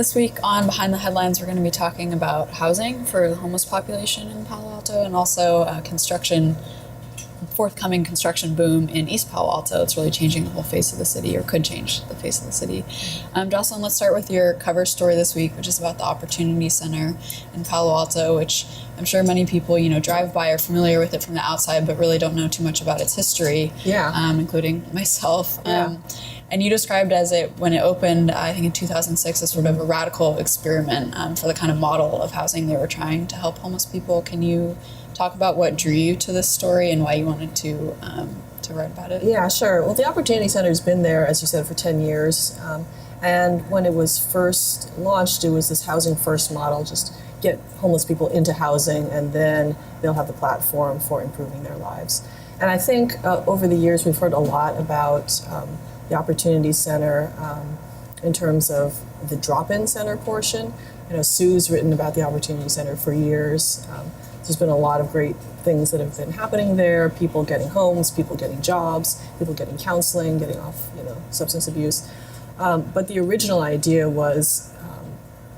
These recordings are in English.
This week on Behind the Headlines, we're going to be talking about housing for the homeless population in Palo Alto, and also forthcoming construction boom in East Palo Alto. It's really changing the whole face of the city, or could change the face of the city. Jocelyn, let's start with your cover story this week, which is about the Opportunity Center in Palo Alto, which I'm sure many people, drive by, are familiar with it from the outside, but really don't know too much about its history, including myself. And you described when it opened, I think in 2006, as sort of a radical experiment for the kind of model of housing they were trying to help homeless people. Can you talk about what drew you to this story and why you wanted to write about it? Yeah, sure. Well, the Opportunity Center has been there, as you said, for 10 years. And when it was first launched, it was this housing first model, just get homeless people into housing, and then they'll have the platform for improving their lives. And I think over the years, we've heard a lot about the Opportunity Center in terms of the drop-in center portion. Sue's written about the Opportunity Center for years. There's been a lot of great things that have been happening there, people getting homes, people getting jobs, people getting counseling, getting off substance abuse. But the original idea was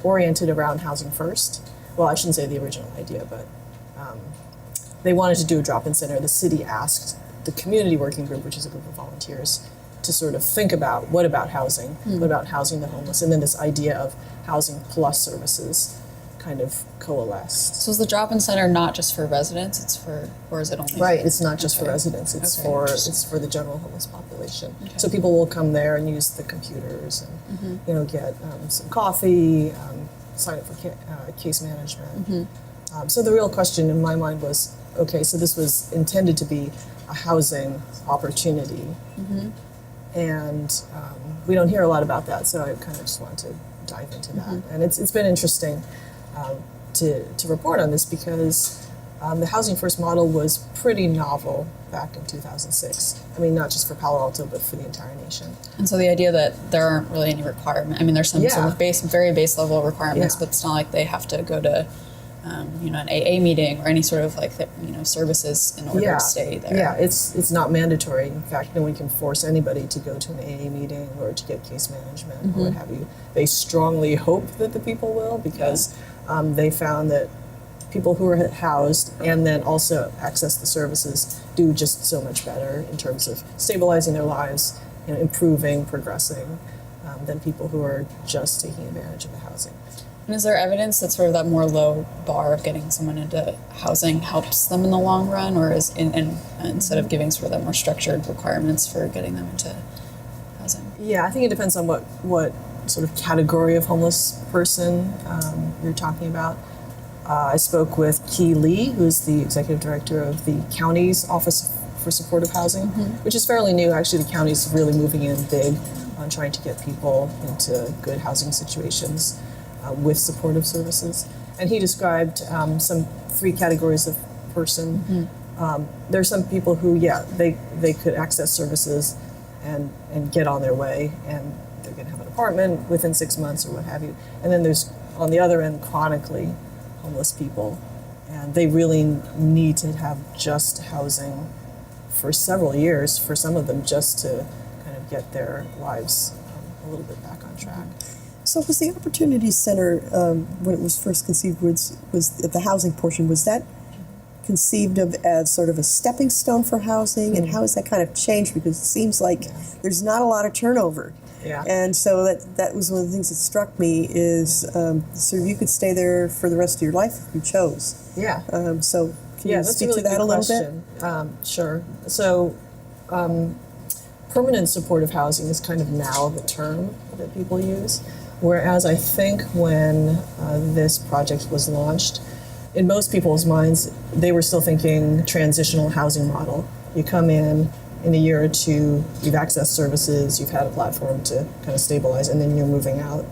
oriented around housing first. Well, I shouldn't say the original idea, but they wanted to do a drop-in center. The city asked the community working group, which is a group of volunteers, to sort of think about what about housing, what about housing the homeless, and then this idea of housing plus services kind of coalesced. So is the drop-in center not just for residents? Or is it only? Right, it's not just for residents. It's for the general homeless population. Okay. So people will come there and use the computers and get some coffee, sign up for case management. So the real question in my mind was, okay, so this was intended to be a housing opportunity, and we don't hear a lot about that. So I kind of just wanted to dive into that, and it's been interesting to report on this because the housing first model was pretty novel back in 2006. I mean, not just for Palo Alto, but for the entire nation. And so the idea that there aren't really any requirements, I mean, there's some sort of very base level requirements, but it's not like they have to go to an AA meeting or any sort of services in order to stay there. Yeah, it's not mandatory. In fact, no one can force anybody to go to an AA meeting or to get case management or what have you. They strongly hope that the people will because they found that people who are housed and then also access the services do just so much better in terms of stabilizing their lives, improving, progressing, than people who are just taking advantage of the housing. And is there evidence that sort of that more low bar of getting someone into housing helps them in the long run, or is instead of giving sort of that more structured requirements for getting them into housing? Yeah, I think it depends on what sort of category of homeless person you're talking about. I spoke with Key Lee, who's the executive director of the county's Office for Supportive Housing, which is fairly new. Actually, the county's really moving in big on trying to get people into good housing situations with supportive services. And he described some three categories of person. There's some people who, they could access services and get on their way, and they're going to have an apartment within 6 months or what have you. And then there's, on the other end, chronically homeless people, and they really need to have just housing for several years, for some of them, just to kind of get their lives a little bit back on track. So was the Opportunity Center, when it was first conceived, was the housing portion, was that conceived of as sort of a stepping stone for housing? And how has that kind of changed? Because it seems like there's not a lot of turnover. And so that was one of the things that struck me is sort of you could stay there for the rest of your life if you chose. So can you speak to that a little bit? Sure. So permanent supportive housing is kind of now the term that people use. Whereas I think when this project was launched, in most people's minds, they were still thinking transitional housing model. You come in a year or two, you've accessed services, you've had a platform to kind of stabilize, and then you're moving out.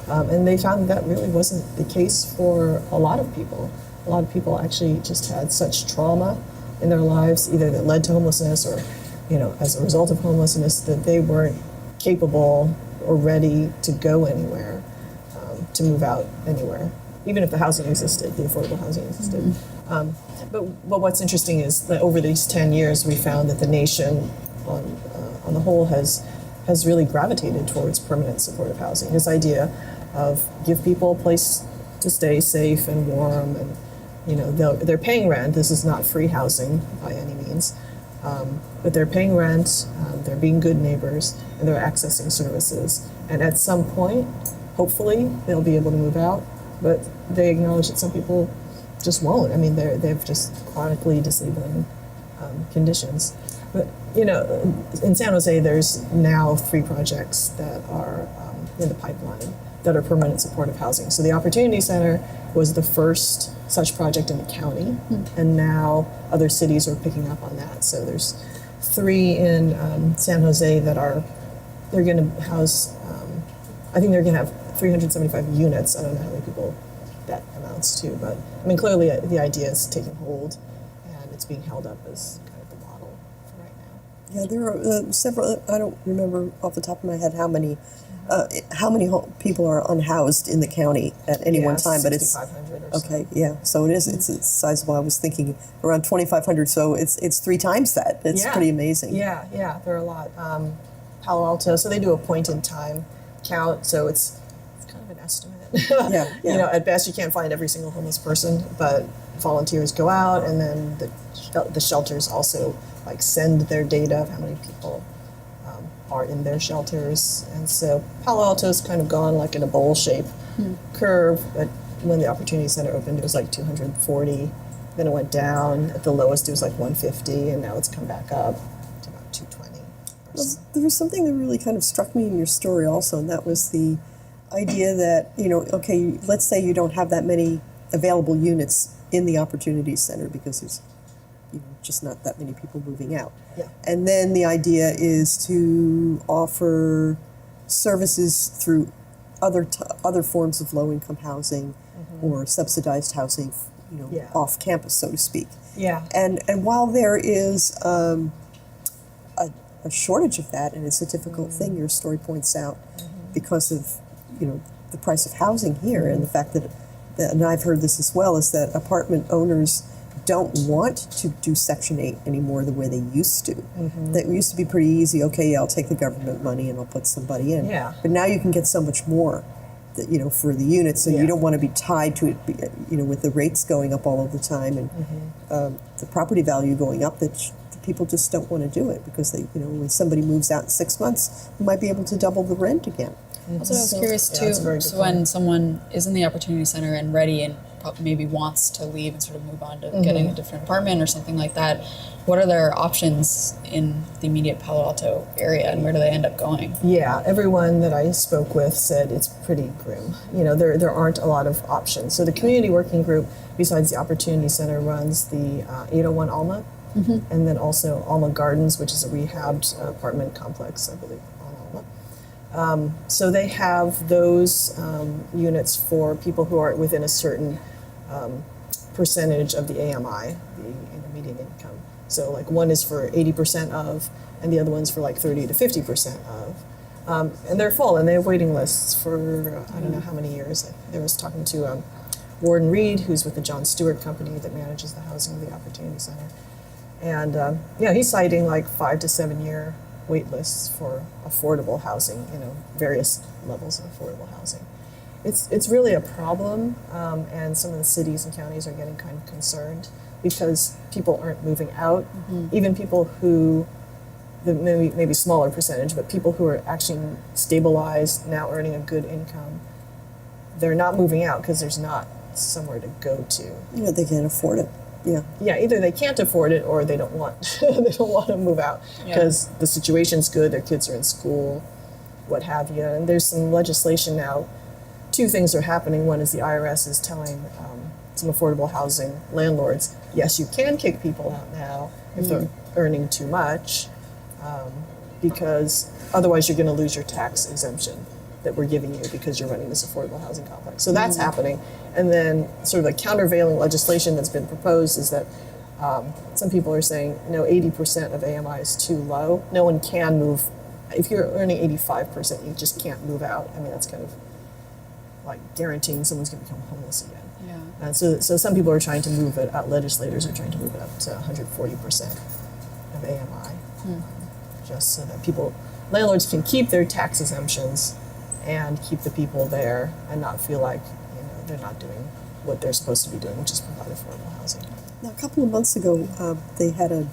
And they found that really wasn't the case for a lot of people. A lot of people actually just had such trauma in their lives, either that led to homelessness or, as a result of homelessness, that they weren't capable or ready to go anywhere, to move out anywhere, even if the housing existed, the affordable housing existed. But what's interesting is that over these 10 years, we found that the nation on the whole has really gravitated towards permanent supportive housing. This idea of give people a place to stay safe and warm, and they're paying rent. This is not free housing by any means, but they're paying rent. They're being good neighbors, and they're accessing services. And at some point, hopefully, they'll be able to move out. But they acknowledge that some people just won't. I mean, they've just chronically disabling conditions. But in San Jose, there's now 3 projects that are in the pipeline that are permanent supportive housing. So the Opportunity Center was the first such project in the county, and now other cities are picking up on that. So there's 3 in San Jose that they're going to house, I think they're going to have 375 units. I don't know how many people that amounts to, but I mean, clearly the idea is taking hold, and it's being held up as kind of the model for right now. Yeah, there are several. I don't remember off the top of my head how many people are unhoused in the county at any one time, but it's 6,500 or so. Okay. Yeah, so it is. It's sizable. I was thinking around 2,500. So it's 3 times that. It's pretty amazing. Yeah, there are a lot. Palo Alto, so they do a point in time count, so it's kind of an estimate. Yeah. At best you can't find every single homeless person, but volunteers go out, and then the shelters also send their data of how many people are in their shelters. And so Palo Alto's kind of gone in a bowl shape curve, but when the Opportunity Center opened it was 240, then it went down. At the lowest it was 150, and now it's come back up to about 220 or so. There was something that really kind of struck me in your story also, and that was the idea that, okay, let's say you don't have that many available units in the Opportunity Center because there's just not that many people moving out. Yeah. And then the idea is to offer services through other forms of low-income housing or subsidized housing, off campus, so to speak. Yeah. And while there is a shortage of that, and it's a difficult thing, your story points out, because of the price of housing here, and the fact that, and I've heard this as well, is that apartment owners don't want to do Section 8 anymore the way they used to. That used to be pretty easy. Okay, I'll take the government money and I'll put somebody in. Yeah. But now you can get so much more, for the units, so you don't want to be tied to it, with the rates going up all of the time and the property value going up, that people just don't want to do it because they, when somebody moves out in 6 months, they might be able to double the rent again. Also, I was curious too, so when someone is in the Opportunity Center and ready and maybe wants to leave and sort of move on to getting a different apartment or something like that, what are their options in the immediate Palo Alto area, and where do they end up going? Yeah, everyone that I spoke with said it's pretty grim. There aren't a lot of options. So the community working group, besides the Opportunity Center, runs the 801 Alma, and then also Alma Gardens, which is a rehabbed apartment complex, I believe, on Alma. So they have those units for people who are within a certain percentage of the AMI, the intermediate income. So one is for 80% of, and the other one's for 30 to 50% of. And they're full, and they have waiting lists for I don't know how many years. I was talking to Warden Reed, who's with the John Stewart Company that manages the housing of the Opportunity Center. And he's citing 5 to 7 year wait lists for affordable housing, various levels of affordable housing. It's really a problem, and some of the cities and counties are getting kind of concerned because people aren't moving out. Even people who, maybe smaller percentage, but people who are actually stabilized, now earning a good income, they're not moving out because there's not somewhere to go to. They can't afford it. Yeah, either they can't afford it or they don't want to move out because the situation's good, their kids are in school, what have you. And there's some legislation now. 2 things are happening. One is the IRS is telling some affordable housing landlords, yes, you can kick people out now if they're earning too much, because otherwise you're going to lose your tax exemption that we're giving you because you're running this affordable housing complex. So that's happening. And then sort of a countervailing legislation that's been proposed is that some people are saying, no, 80% of AMI is too low. No one can move. If you're earning 85%, you just can't move out. I mean, that's kind of guaranteeing someone's going to become homeless again. Yeah. And so some people are trying to move it, legislators are trying to move it up to 140% of AMI, just so that landlords can keep their tax exemptions and keep the people there and not feel like they're not doing what they're supposed to be doing, which is provide affordable housing. Now, a couple of months ago, they had an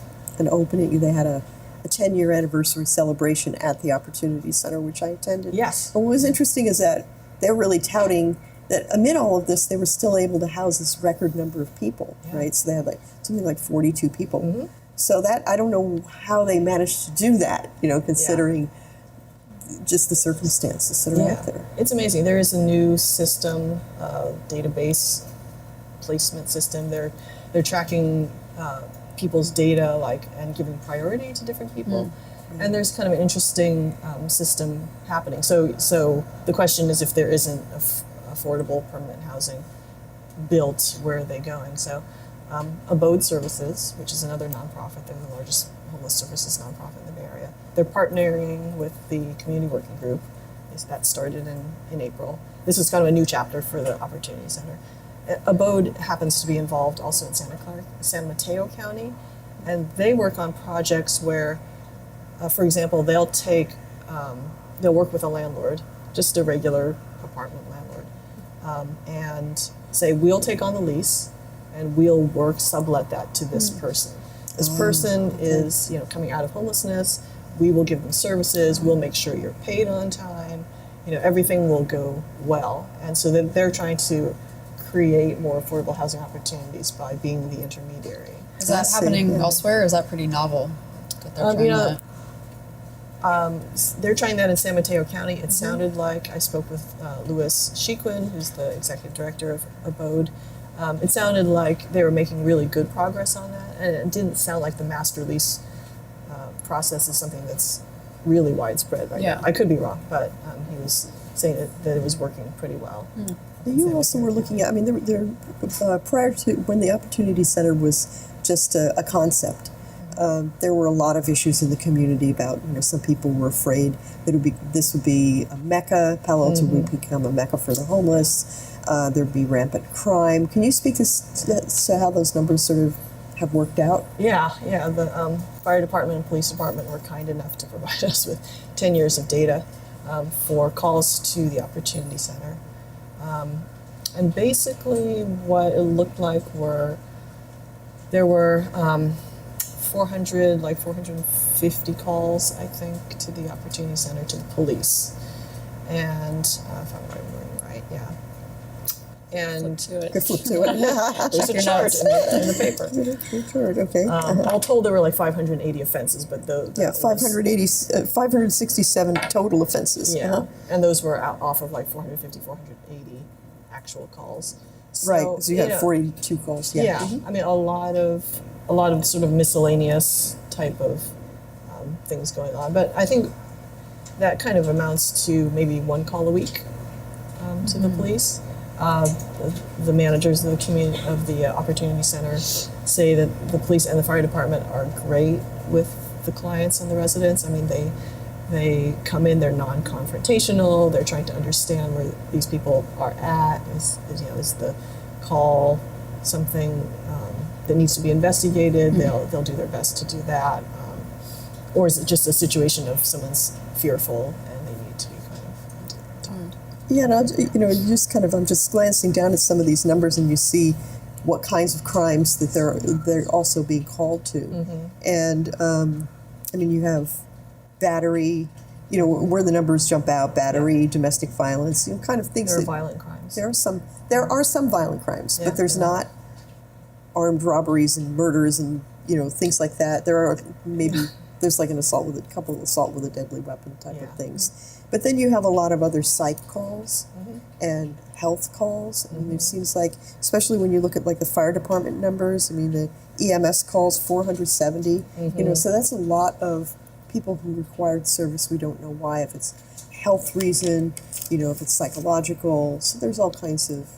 opening. They had a 10-year anniversary celebration at the Opportunity Center, which I attended. Yes. And what was interesting is that they're really touting that amid all of this, they were still able to house this record number of people, right? So they had something like 42 people. Mm-hmm. So that, I don't know how they managed to do that, considering just the circumstances that are out there. It's amazing. There is a new system, database placement system. They're tracking people's data and giving priority to different people. Mm-hmm. And there's kind of an interesting system happening. So the question is, if there isn't affordable permanent housing built, where are they going? So Abode Services, which is another nonprofit, they're the largest homeless services nonprofit in the Bay Area. They're partnering with the community working group. That started in April. This is kind of a new chapter for the Opportunity Center. Abode happens to be involved also in San Mateo County, and they work on projects where, for example, they'll work with a landlord, just a regular apartment landlord, and say, we'll take on the lease and we'll sublet that to this person. This person is coming out of homelessness. We will give them services. We'll make sure you're paid on time. Everything will go well. And so then they're trying to create more affordable housing opportunities by being the intermediary. Is that happening elsewhere, or is that pretty novel that they're trying that? They're trying that in San Mateo County. It sounded like, I spoke with Louis Chiquin, who's the executive director of Abode. It sounded like they were making really good progress on that, and it didn't sound like the master lease process is something that's really widespread right now. I could be wrong, but he was saying that it was working pretty well. You also were looking at, prior to when the Opportunity Center was just a concept, there were a lot of issues in the community about, some people were afraid that this would be a mecca, Palo Alto would become a mecca for the homeless, there'd be rampant crime. Can you speak to how those numbers sort of have worked out? Yeah. The fire department and police department were kind enough to provide us with 10 years of data for calls to the Opportunity Center. And basically what it looked like there were 450 calls, I think, to the Opportunity Center, to the police. And if I'm remembering right, yeah. And Flip to it. there's a chart in the paper. Chart, okay. All told, there were 580 offenses, but those 567 total offenses. Yeah, and those were off of 450, 480 actual calls. Right, so you had 42 calls. Yeah, a lot of sort of miscellaneous type of things going on, but I think that kind of amounts to maybe one call a week to the police. The managers of the Opportunity Center say that the police and the fire department are great with the clients and the residents. They come in, they're non-confrontational, they're trying to understand where these people are at. Is the call something that needs to be investigated? They'll do their best to do that. Or is it just a situation of someone's fearful and they need to be kind of talked? Yeah, I'm just glancing down at some of these numbers, and you see what kinds of crimes that they're also being called to, and you have battery, where the numbers jump out: battery, domestic violence, kind of things. There are violent crimes. There are some violent crimes, but there's not armed robberies and murders and things like that. There are there's an assault with a deadly weapon type of things. But then you have a lot of other psych calls and health calls. It seems like, especially when you look at the fire department numbers, the EMS calls 470. So that's a lot of people who required service. We don't know why, if it's health reason, if it's psychological. So there's all kinds of,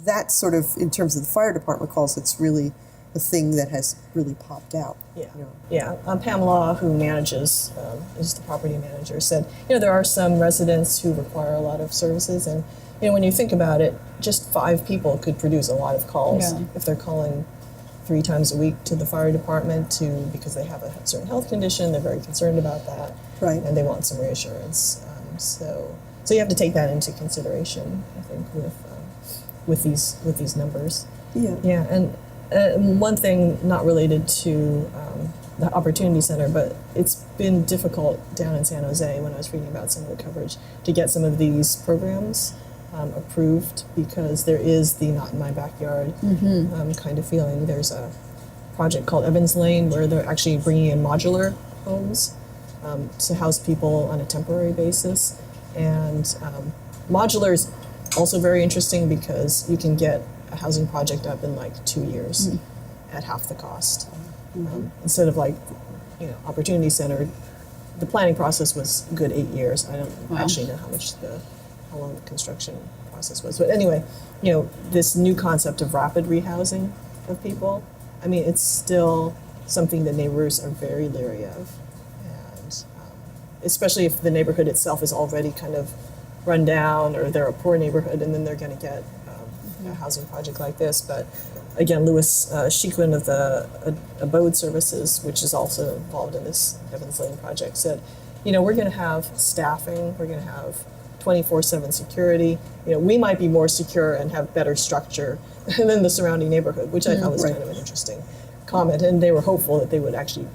that sort of, in terms of the fire department calls, it's really the thing that has really popped out. Pamela, who manages, is the property manager, said, there are some residents who require a lot of services, and when you think about it, just 5 people could produce a lot of calls if they're calling 3 times a week to the fire department because they have a certain health condition. They're very concerned about that, right? And they want some reassurance. So you have to take that into consideration, I think, with these numbers. Yeah. Yeah, and one thing not related to the Opportunity Center, but it's been difficult down in San Jose when I was reading about some of the coverage to get some of these programs approved, because there is the not in my backyard kind of feeling. There's a project called Evans Lane where they're actually bringing in modular homes to house people on a temporary basis. And modular is also very interesting because you can get a housing project up in like 2 years at half the cost. Instead of like, Opportunity Center, the planning process was a good 8 years. I don't actually know how long the construction process was. But anyway, this new concept of rapid rehousing of people, I mean, it's still something that neighbors are very leery of. And especially if the neighborhood itself is already kind of run down, or they're a poor neighborhood, and then they're going to get a housing project like this. But again, Louis Shequin of the Abode Services, which is also involved in this Evans Lane project, said, we're going to have staffing, we're going to have 24/7 security. We might be more secure and have better structure than the surrounding neighborhood, which I thought was kind of an interesting comment. And they were hopeful that they would actually,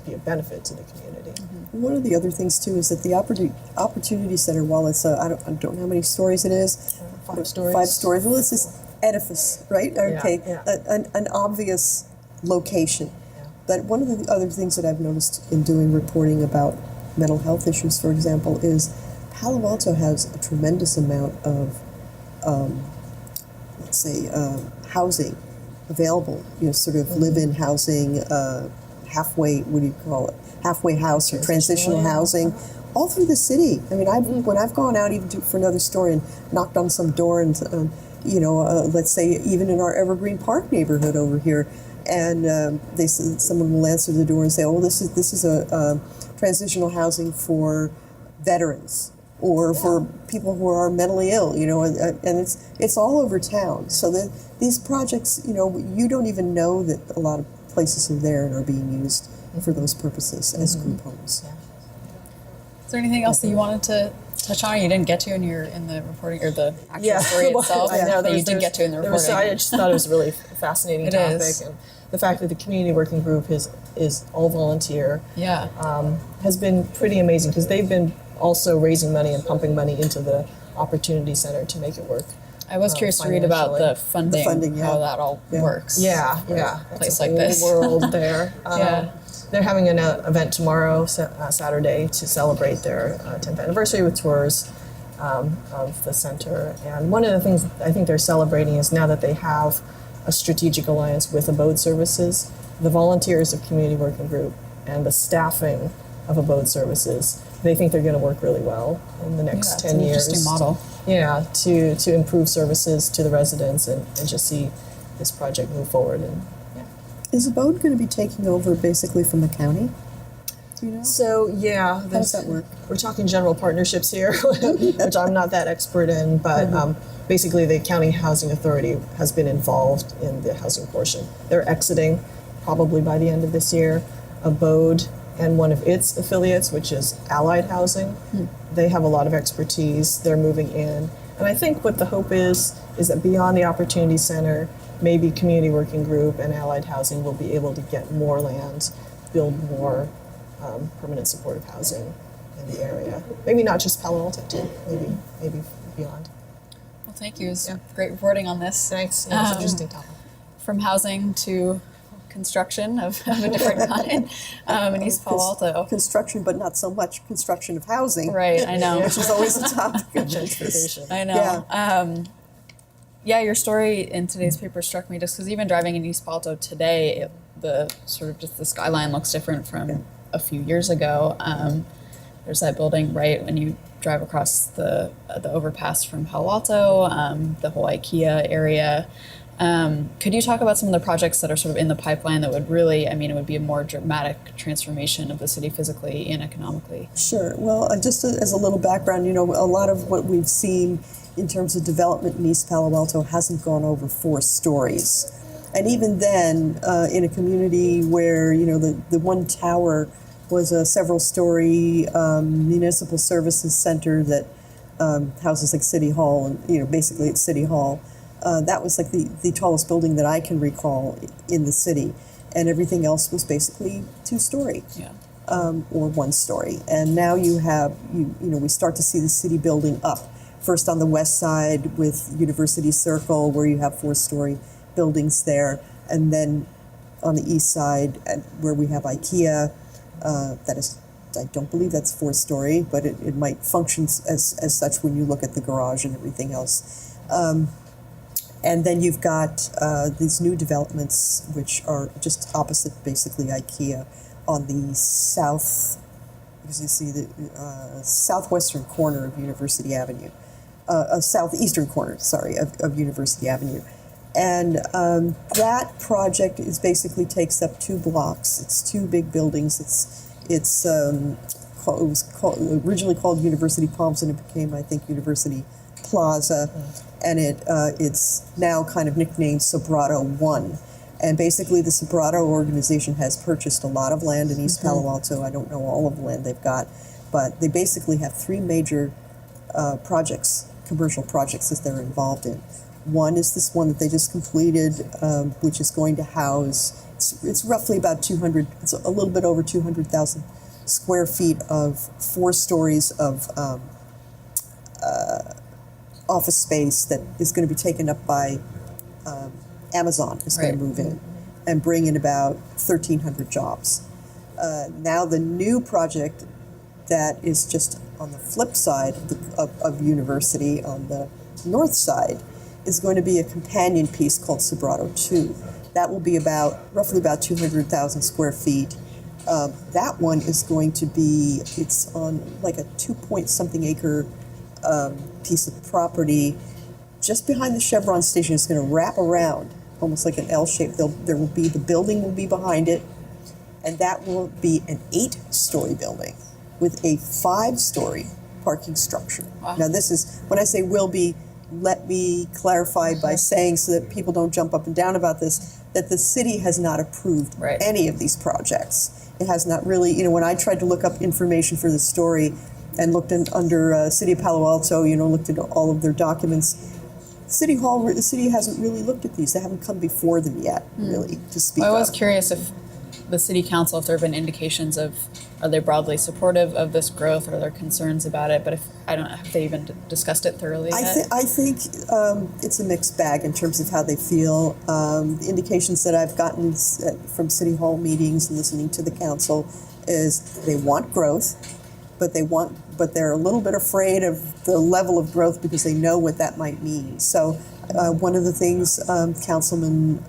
be a benefit to the community. One of the other things too is that the Opportunity Center, while it's I don't know how many stories it is. 5 stories. 5 stories. Well, it's this edifice, right? Okay, yeah. An obvious location. Yeah. But one of the other things that I've noticed in doing reporting about mental health issues, for example, is Palo Alto has a tremendous amount of, housing available. Sort of live-in housing, halfway. What do you call it? Halfway house or transitional housing, all through the city. I mean, when I've gone out even for another story and knocked on some door and let's say even in our Evergreen Park neighborhood over here, and someone will answer the door and say, "Oh, this is a transitional housing for veterans or for people who are mentally ill," and it's all over town. So these projects, you don't even know that a lot of places are there and are being used for those purposes as group homes. Yeah. Is there anything else that you wanted to touch on, or you didn't get to in the reporting, or the actual story itself? I know, that you did get to in the reporting. I just thought it was a really fascinating It topic. is. And the fact that the community working group is all volunteer has been pretty amazing, because they've been also raising money and pumping money into the Opportunity Center to make it work. I was curious to read about the funding, yeah. how that all works. Yeah. A place It's a like whole this. world there. Yeah. They're having an event tomorrow, Saturday, to celebrate their 10th anniversary with tours of the center. And one of the things I think they're celebrating is, now that they have a strategic alliance with Abode Services, the volunteers of Community Working Group and the staffing of Abode Services, they think they're going to work really well in the next 10 years. Interesting model. Yeah, to improve services to the residents and just see this project move forward. And Is Abode going to be taking over basically from the county? Do you know? so, yeah. How does that work? We're talking general partnerships here, which I'm not that expert in, but basically the County Housing Authority has been involved in the housing portion. They're exiting probably by the end of this year. Abode and one of its affiliates, which is Allied Housing, they have a lot of expertise. They're moving in. And I think what the hope is that beyond the Opportunity Center, maybe Community Working Group and Allied Housing will be able to get more land, build more permanent supportive housing in the area. Maybe not just Palo Alto too, maybe beyond. Well, thank you. It was great reporting on this. Thanks. Yeah, it's an interesting topic. From housing to construction of a different kind in East Palo Alto. Construction, but not so much construction of housing. Right, I know. Which is always a topic of Gentrification. I know. Yeah, your story in today's paper struck me, just because even driving in East Palo Alto today, the sort of just the skyline looks different from a few years ago. There's that building right when you drive across the overpass from Palo Alto, the whole IKEA area. Could you talk about some of the projects that are sort of in the pipeline that would really, it would be a more dramatic transformation of the city physically and economically? Sure. Well, just as a little background, a lot of what we've seen in terms of development in East Palo Alto hasn't gone over 4 stories. And even then, in a community where, the one tower was a several-story municipal services center that houses like City Hall, and basically it's City Hall. That was like the tallest building that I can recall in the city, and everything else was basically two-story. Yeah. Or one story. And now you have, we start to see the city building up. First on the west side with University Circle, where you have four-story buildings there. And then on the east side, where we have IKEA, that is, I don't believe that's four-story, but it might function as such when you look at the garage and everything else. And then you've got these new developments, which are just opposite, basically, IKEA, on the southwestern corner of University Avenue, southeastern corner, sorry, of University Avenue. And that project takes up 2 blocks. It's 2 big buildings. It was originally called University Palms, and it became, I think, University Plaza, and it's now kind of nicknamed Sobrato 1. And basically, the Sobrato organization has purchased a lot of land in East Palo Alto. I don't know all of the land they've got, but they basically have 3 major projects, commercial projects that they're involved in. One is this one that they just completed, which is going to house, it's roughly about 200, it's a little bit over 200,000 square feet of 4 stories of office space that is going to be taken up by Amazon is going to move in and bring in about 1,300 jobs. Now the new project that is just on the flip side of University, on the north side, is going to be a companion piece called Sobrato 2. That will be roughly about 200,000 square feet. That one is going to be, it's on like a 2-point-something acre piece of property just behind the Chevron station. It's going to wrap around almost like an L shape. The building will be behind it, and that will be an 8-story building with a 5-story parking structure. Wow. Now this is, when I say will be, let me clarify by saying, so that people don't jump up and down about this, that the city has not approved any of these projects. It has not really, when I tried to look up information for the story and looked under City of Palo Alto, looked at all of their documents, the city hasn't really looked at these. They haven't come before them yet, really, to speak I was of. curious if the city council, if there have been indications of, are they broadly supportive of this growth, or are there concerns about it? But if, I don't know, have they even discussed it thoroughly yet? I think it's a mixed bag in terms of how they feel. The indications that I've gotten from City Hall meetings and listening to the council is they want growth, but they're a little bit afraid of the level of growth because they know what that might mean. So one of the things Councilman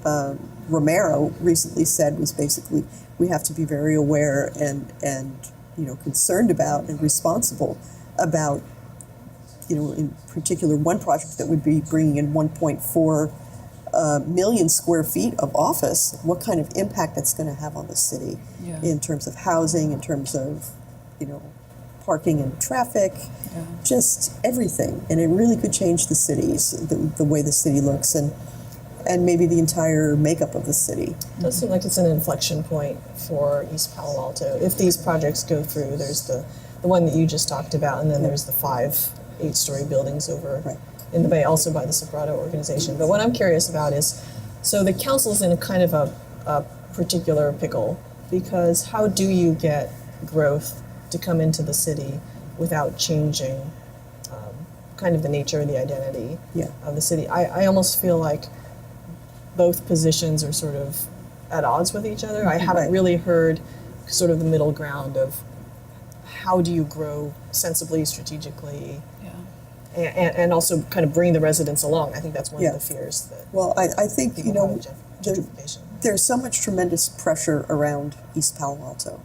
Romero recently said was basically, we have to be very aware and concerned about and responsible about, in particular, one project that would be bringing in 1.4 million square feet of office, what kind of impact that's going to have on the city in terms of housing, in terms of, parking and traffic, just everything. And it really could change the cities, the way the city looks, and maybe the entire makeup of the city. It does seem like it's an inflection point for East Palo Alto. If these projects go through, there's the one that you just talked about, and then there's the 5 8-story buildings over in the Bay, also by the Sobrato organization. But what I'm curious about is, so the council's in a kind of a particular pickle, because how do you get growth to come into the city without changing kind of the nature and the identity of the city? I almost feel like both positions are sort of at odds with each other. I haven't really heard sort of the middle ground of how do you grow sensibly, strategically, and also kind of bring the residents along. I think that's one of the fears that I think, gentrification. there's so much tremendous pressure around East Palo Alto.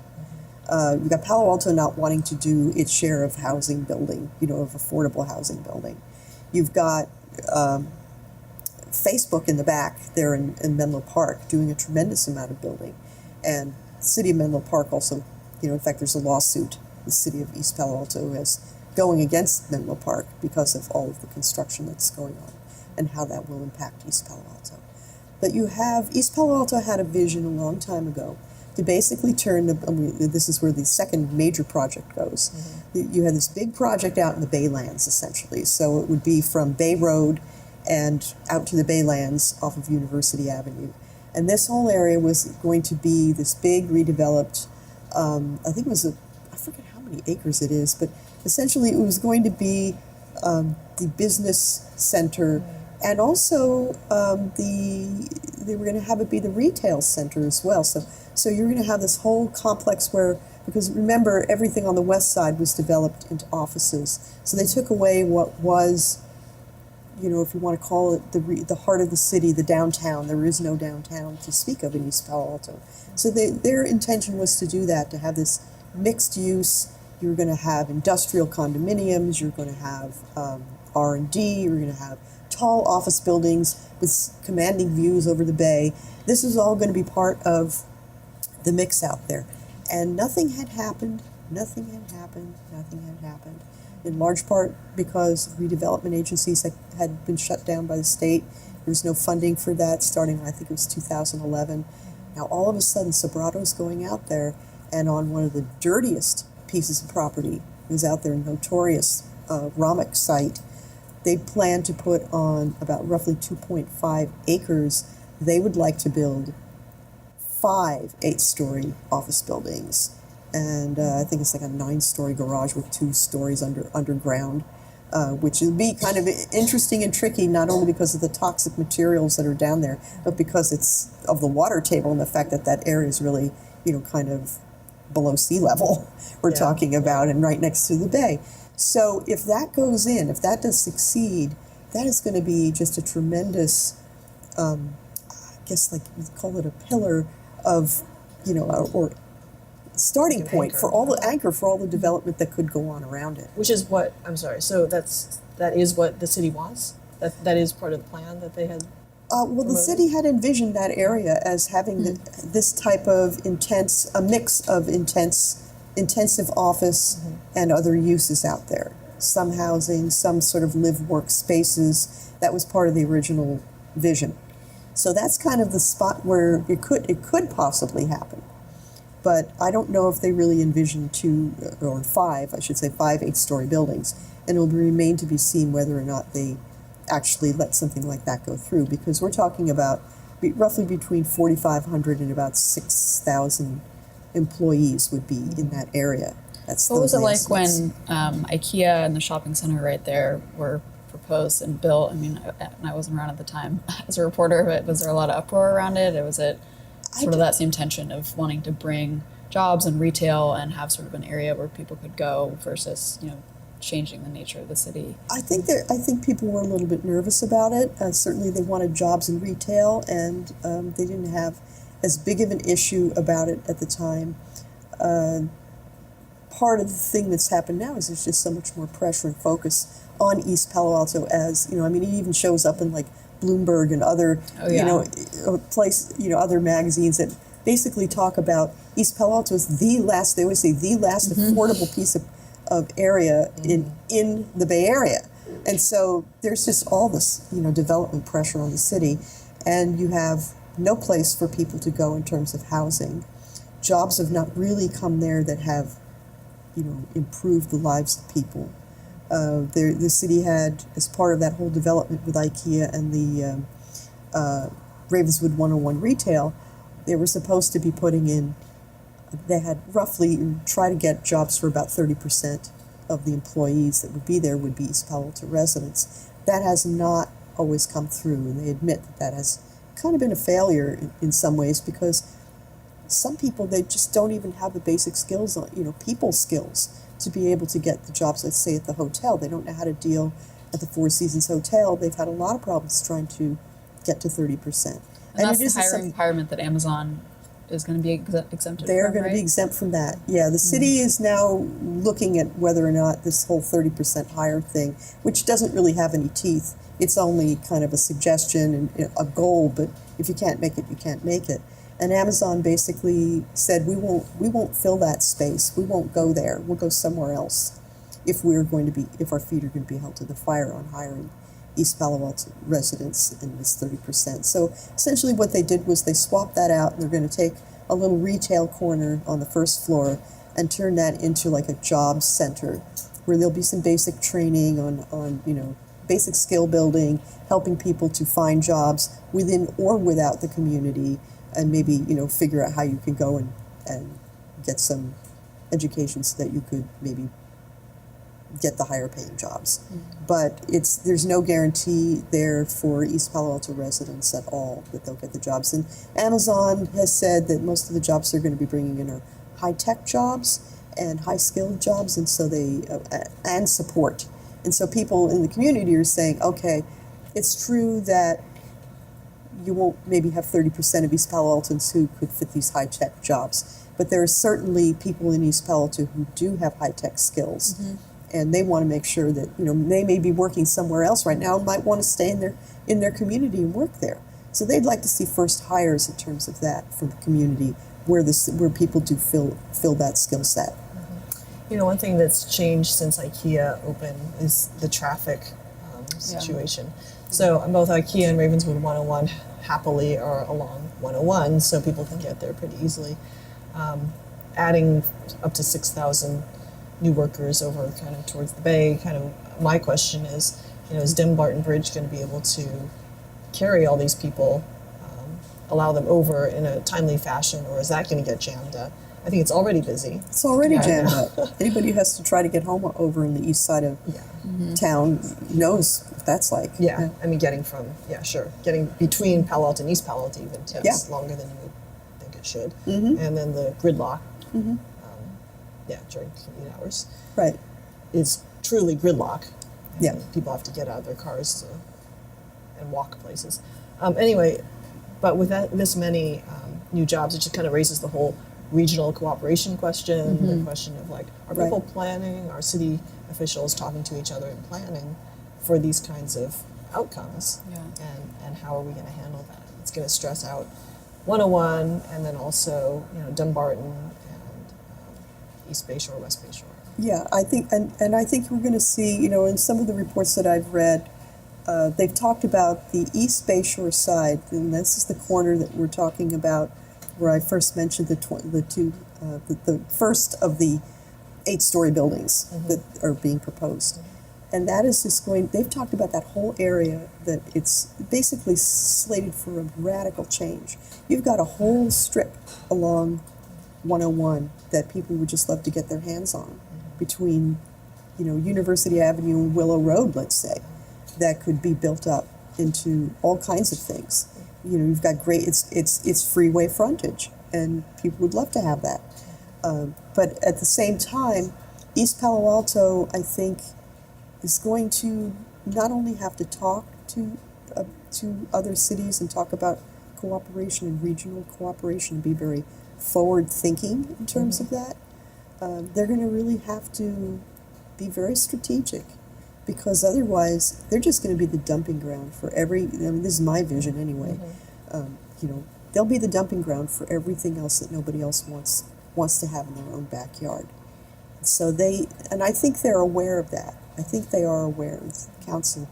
You've got Palo Alto not wanting to do its share of housing building, of affordable housing building. You've got Facebook in the back there in Menlo Park doing a tremendous amount of building. And the city of Menlo Park also, in fact, there's a lawsuit the city of East Palo Alto is going against Menlo Park because of all of the construction that's going on and how that will impact East Palo Alto. But you have, East Palo Alto had a vision a long time ago to basically turn this is where the second major project goes. You had this big project out in the Baylands, essentially. So it would be from Bay Road and out to the Baylands off of University Avenue. And this whole area was going to be this big redeveloped, I think it was I forget how many acres it is, but essentially it was going to be the business center, and also they were going to have it be the retail center as well. So you're going to have this whole complex where, because remember, everything on the west side was developed into offices. So they took away what was, if you want to call it the heart of the city, the downtown. There is no downtown to speak of in East Palo Alto. So their intention was to do that, to have this mixed use. You're going to have industrial condominiums. You're going to have R&D. You're going to have tall office buildings with commanding views over the bay. This is all going to be part of the mix out there. And nothing had happened. In large part because redevelopment agencies had been shut down by the state. There was no funding for that starting, I think it was 2011. Now all of a sudden, Sobrato's going out there, and on one of the dirtiest pieces of property, it was out there, notorious Ramek site, they plan to put on about roughly 2.5 acres. They would like to build 5 8-story office buildings. And I think it's like a 9-story garage with 2 stories underground, which would be kind of interesting and tricky, not only because of the toxic materials that are down there, but because it's of the water table and the fact that that area is really, kind of below sea level we're talking about, and right next to the bay. So if that goes in, if that does succeed, that is going to be just a tremendous, I guess like you call it a pillar of, or starting point for all the anchor for all the development that could go on around it. Which is what, I'm sorry, so that is what the city wants? That is part of the plan that they had? Well, the city had envisioned that area as having this type of a mix of intensive office and other uses out there. Some housing, some sort of live-work spaces. That was part of the original vision. So that's kind of the spot where it could possibly happen. But I don't know if they really envision 5 8-story buildings. And it will remain to be seen whether or not they actually let something like that go through, because we're talking about roughly between 4,500 and about 6,000 employees would be in that area. What was it like when IKEA and the shopping center right there were proposed and built? I mean, I wasn't around at the time as a reporter, but was there a lot of uproar around it? Or was it sort of that same tension of wanting to bring jobs and retail and have sort of an area where people could go versus, changing the nature of the city? I think people were a little bit nervous about it. Certainly they wanted jobs in retail, and they didn't have as big of an issue about it at the time. Part of the thing that's happened now is there's just so much more pressure and focus on East Palo Alto, as, it even shows up in like Bloomberg and other, other magazines that basically talk about East Palo Alto as they always say the last affordable piece of area in the Bay Area. And so there's just all this, development pressure on the city, and you have no place for people to go in terms of housing. Jobs have not really come there that have, improved the lives of people. The city had, as part of that whole development with IKEA and the Ravenswood 101 retail, they were supposed to be putting in, they had roughly try to get jobs for about 30% of the employees that would be there would be East Palo Alto residents. That has not always come through, and they admit that has kind of been a failure in some ways, because some people, they just don't even have the basic skills, people skills, to be able to get the jobs, let's say, at the hotel. They don't know how to deal at the Four Seasons Hotel. They've had a lot of problems trying to get to 30%. And that's the hiring requirement that Amazon is going to be exempted They're from, going right? to be exempt from that. Yeah, the city is now looking at whether or not this whole 30% hire thing, which doesn't really have any teeth. It's only kind of a suggestion and a goal, but if you can't make it, you can't make it. And Amazon basically said, we won't fill that space. We won't go there. We'll go somewhere else if our feet are going to be held to the fire on hiring East Palo Alto residents in this 30%. So essentially what they did was they swapped that out, and they're going to take a little retail corner on the first floor and turn that into like a job center where there'll be some basic training on basic skill building, helping people to find jobs within or without the community, and maybe, figure out how you can go and get some education so that you could maybe get the higher paying jobs. But there's no guarantee there for East Palo Alto residents at all that they'll get the jobs. And Amazon has said that most of the jobs they're going to be bringing in are high-tech jobs and high-skilled jobs, and so and support. And so people in the community are saying, okay, it's true that you won't maybe have 30% of East Palo Altans who could fit these high-tech jobs, but there are certainly people in East Palo Alto who do have high-tech skills. And they want to make sure that, they may be working somewhere else right now and might want to stay in their community and work there. So they'd like to see first hires in terms of that from the community where people do fill that skill set. One thing that's changed since IKEA opened is the traffic situation. So both IKEA and Ravenswood 101 happily are along 101, so people can get there pretty easily. Adding up to 6,000 new workers over kind of towards the bay, my question is Dumbarton Bridge going to be able to carry all these people, allow them over in a timely fashion, or is that going to get jammed up? I think it's already busy. It's already jammed up. Anybody who has to try to get home over on the east side of town knows what that's like. Yeah. I mean, getting between Palo Alto and East Palo Alto even takes longer than you would think it should. And then the gridlock, during commute hours, right, is truly gridlock. Yeah. People have to get out of their cars and walk places. Anyway, but with this many new jobs, it just kind of raises the whole regional cooperation question, the question of are people planning, are city officials talking to each other and planning for these kinds of outcomes, and how are we going to handle that? It's going to stress out 101 and then also Dumbarton and East Bay Shore, West Bay Shore. Yeah, I think, and I think we're going to see, in some of the reports that I've read, they've talked about the East Bay Shore side, and this is the corner that we're talking about, where I first mentioned the first of the 8-story buildings that are being proposed. And that is just they've talked about that whole area, that it's basically slated for a radical change. You've got a whole strip along 101 that people would just love to get their hands on, between, University Avenue and Willow Road, let's say, that could be built up into all kinds of things. You've got it's freeway frontage, and people would love to have that. But at the same time, East Palo Alto, I think, is going to not only have to talk to other cities and talk about cooperation and regional cooperation and be very forward-thinking in terms of that. They're going to really have to be very strategic, because otherwise they're just going to be the dumping ground for this is my vision anyway. They'll be the dumping ground for everything else that nobody else wants to have in their own backyard. So I think they're aware of that. I think they are aware. The council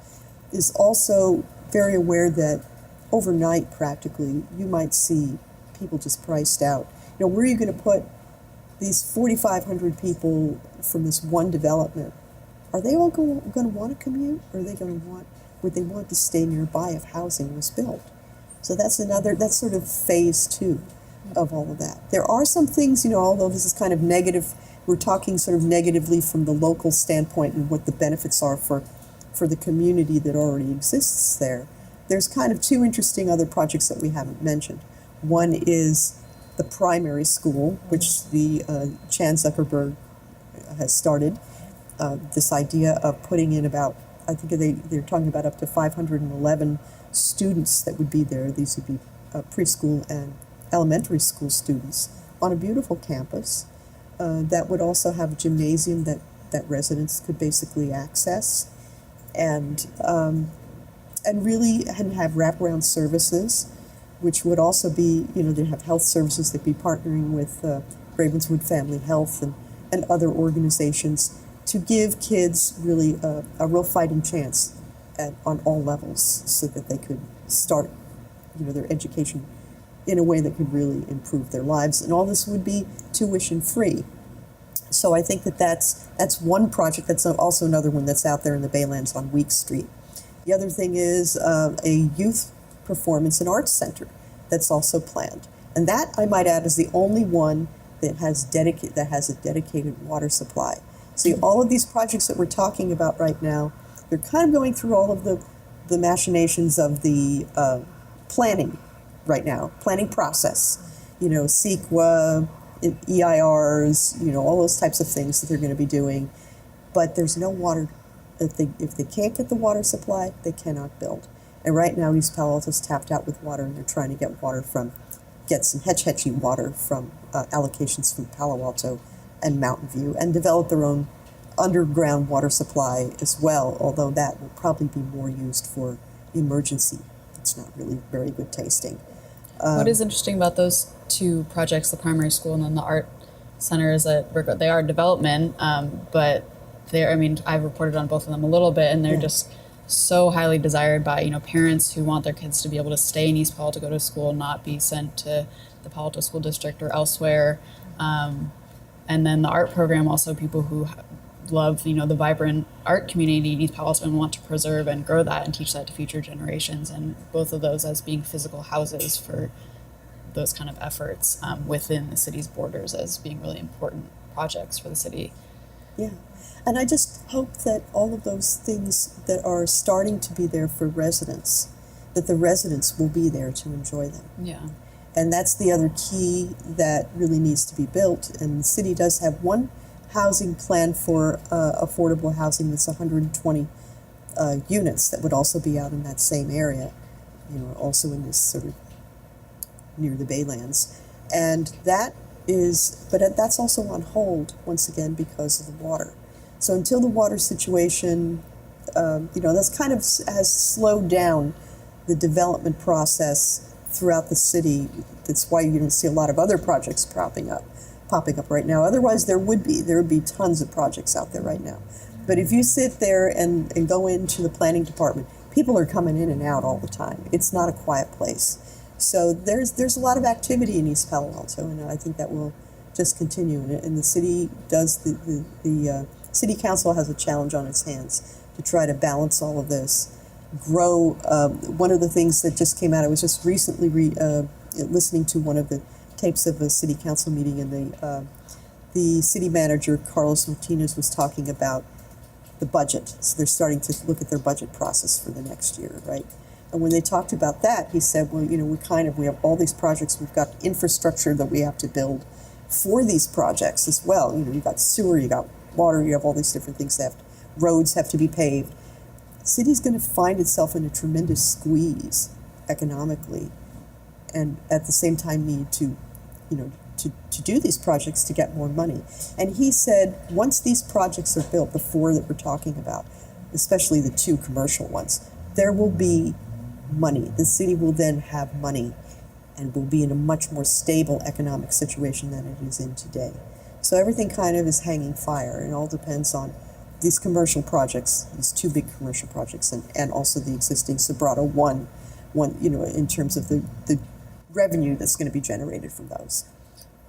is also very aware that overnight, practically, you might see people just priced out. Where are you going to put these 4,500 people from this one development? Are they all going to want to commute, or are they would they want to stay nearby if housing was built? So that's sort of phase 2 of all of that. There are some things, although this is kind of negative, we're talking sort of negatively from the local standpoint and what the benefits are for the community that already exists there. There's kind of 2 interesting other projects that we haven't mentioned. One is the primary school, which the Chan Zuckerberg has started. This idea of putting in about, I think they're talking about up to 511 students that would be there. These would be preschool and elementary school students on a beautiful campus that would also have a gymnasium that residents could basically access, and really have wraparound services, which would also be, they'd have health services. They'd be partnering with Ravenswood Family Health and other organizations to give kids really a real fighting chance on all levels, so that they could start, their education in a way that could really improve their lives. And all this would be tuition free. So I think that's one project. That's also another one that's out there in the Baylands on Week Street. The other thing is a youth performance and arts center that's also planned. And that, I might add, is the only one that has a dedicated water supply. See, all of these projects that we're talking about right now, they're kind of going through all of the machinations of the planning right now, planning process. CEQA, EIRs, all those types of things that they're going to be doing. But there's no water. If they can't get the water supply, they cannot build. And right now, East Palo Alto's tapped out with water, and they're trying to get some hetchy water from allocations from Palo Alto and Mountain View, and develop their own underground water supply as well, although that will probably be more used for emergency. It's not really very good tasting. What is interesting about those two projects, the primary school and then the art center, is that they are development, but I've reported on both of them a little bit, and they're just so highly desired by parents who want their kids to be able to stay in East Palo Alto, go to school, not be sent to the Palo Alto School District or elsewhere. And then the art program, also people who love the vibrant art community in East Palo Alto and want to preserve and grow that and teach that to future generations. And both of those as being physical houses for those kind of efforts within the city's borders as being really important projects for the city. Yeah. And I just hope that all of those things that are starting to be there for residents, that the residents will be there to enjoy them. Yeah. And that's the other key that really needs to be built. And the city does have one housing plan for affordable housing that's 120 units that would also be out in that same area, also in this sort of near the Baylands. And that's also on hold once again because of the water. So until the water situation, that's kind of has slowed down the development process throughout the city. That's why you don't see a lot of other projects popping up right now. Otherwise, there would be tons of projects out there right now. But if you sit there and go into the planning department, people are coming in and out all the time. It's not a quiet place. So there's a lot of activity in East Palo Alto, and I think that will just continue. And the city does the city council has a challenge on its hands to try to balance all of this, grow. One of the things that just came out, I was just recently listening to one of the tapes of a city council meeting, and the city manager, Carlos Martinez, was talking about the budget. So they're starting to look at their budget process for the next year, right? And when they talked about that, he said, well, we have all these projects. We've got infrastructure that we have to build for these projects as well. You've got sewer, you got water, you have all these different things roads have to be paved. The city's going to find itself in a tremendous squeeze economically, and at the same time need to do these projects to get more money. And he said, once these projects are built, the four that we're talking about, especially the two commercial ones, there will be money. The city will then have money and will be in a much more stable economic situation than it is in today. So everything kind of is hanging fire, and all depends on these commercial projects, these two big commercial projects, and also the existing Sobrato one, in terms of the revenue that's going to be generated from those.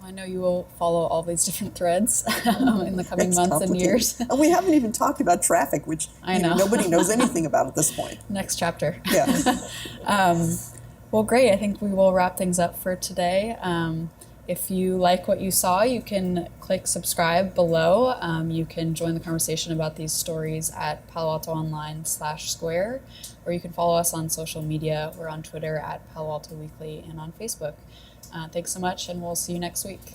Well, I know you will follow all these different threads in the coming months and years. And we haven't even talked about traffic, which I know. Nobody knows anything about at this point. Next chapter. Yeah. Well, great. I think we will wrap things up for today. If you like what you saw, you can click subscribe below. You can join the conversation about these stories at paloaltoonline.com/square, or you can follow us on social media. We're on Twitter at Palo Alto Weekly and on Facebook. Thanks so much, and we'll see you next week.